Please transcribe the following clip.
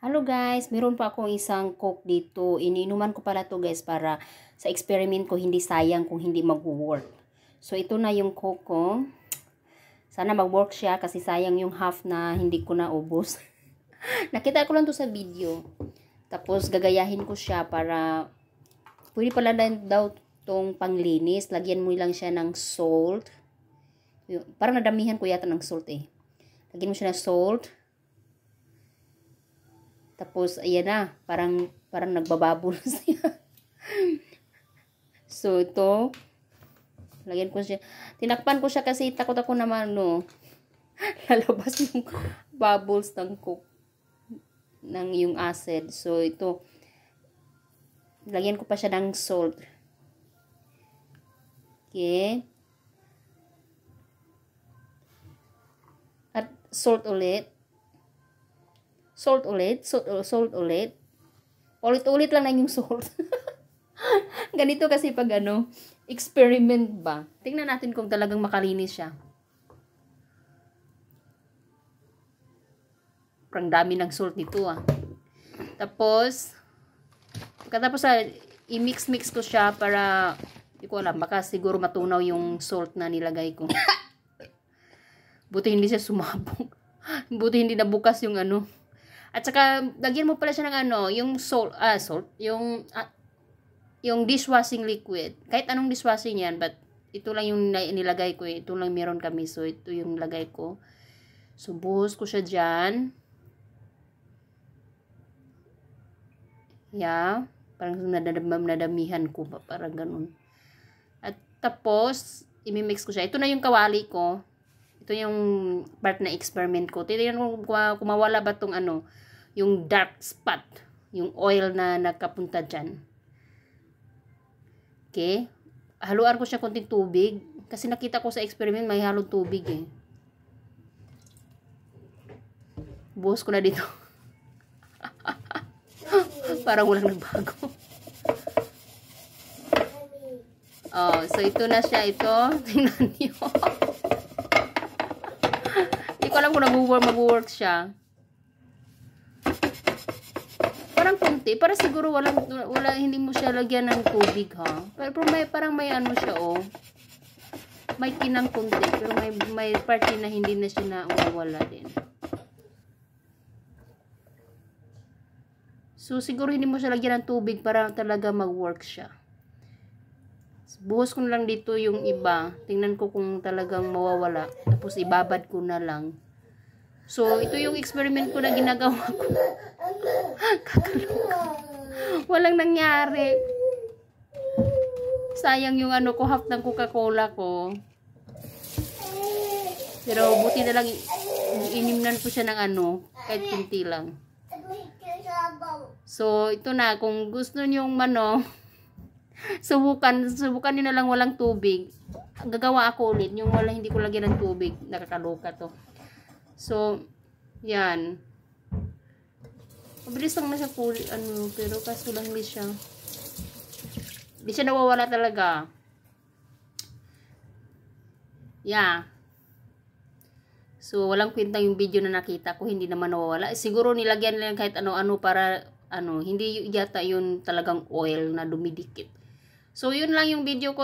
Hello guys, meron pa akong isang Coke dito. Iniinuman ko pala to guys para sa experiment ko hindi sayang kung hindi mag-work. So ito na yung Coke ko. Sana mag-work siya kasi sayang yung half na hindi ko na ubos. Nakita ko lang to sa video. Tapos gagayahin ko siya para pwede pala daw tong panglinis. Lagyan mo lang siya ng salt. Parang nadamihan ko yata ng salt eh. Lagyan mo siya ng salt. Tapos, ayan na. Parang nagbababol siya. So, ito. Lagyan ko siya. Tinakpan ko siya kasi takot ako naman, no. Lalabas yung bubbles ng coke. Ng yung acid. So, ito. Lagyan ko pa siya ng salt. Okay. At salt ulit. Salt ulit. Ulit-ulit lang na yung salt. Ganito kasi pag experiment ba. Tingnan natin kung talagang makalinis siya. Parang dami ng salt nito ah. Tapos, pagkatapos i-mix ko siya para, hindi ko alam, baka siguro matunaw yung salt na nilagay ko. Buti hindi siya sumabog. Buti hindi nabukas yung At saka, lagyan mo pala siya ng yung salt, yung dishwashing liquid. Kahit anong dishwashing yan, but ito lang yung nilagay ko. Ito lang meron kami, so ito yung lagay ko. So, buhos ko siya dyan. Yeah. Parang nadamihan ko, parang ganun. At tapos, imimix ko siya. Ito na yung kawali ko. Ito yung part na experiment ko. Titignan ko kung mawala ba itong yung dark spot, yung oil na nakapunta dyan. Okay. Haluan ko siya konting tubig. Kasi nakita ko sa experiment may halong tubig eh. Buhos ko na dito. Parang walang nagbago. Oh, so ito na siya. Ito. Tingnan niyo. Hindi ko alam kung mag-work siya. Parang kunti, para siguro hindi mo siya lagyan ng tubig ha. Pero parang may siya oh. May kinang kunti, pero may parte na hindi na siya nawawala din. So siguro hindi mo siya lagyan ng tubig para talaga mag-work siya. Buhos ko na lang dito yung iba. Tingnan ko kung talagang mawawala. Tapos ibabad ko na lang. So, ito yung experiment ko na ginagawa ko. Kakaloka. Walang nangyari. Sayang yung ko, half ng Coca-Cola ko. Pero buti na lang inimnan ko siya ng kahit kunti lang. So, ito na. Kung gusto nyo subukan nyo na lang walang tubig. Gagawa ako ulit. Yung hindi ko lagyan ng tubig. Nakakaloka to. So, yan. Mabilis lang na siya pero kaso lang hindi siya nawawala talaga. Yeah. So, walang kwenta yung video na nakita ko, hindi naman nawawala. Siguro nilagyan lang kahit ano-ano para, hindi yata yun talagang oil na dumidikit. So, yun lang yung video ko.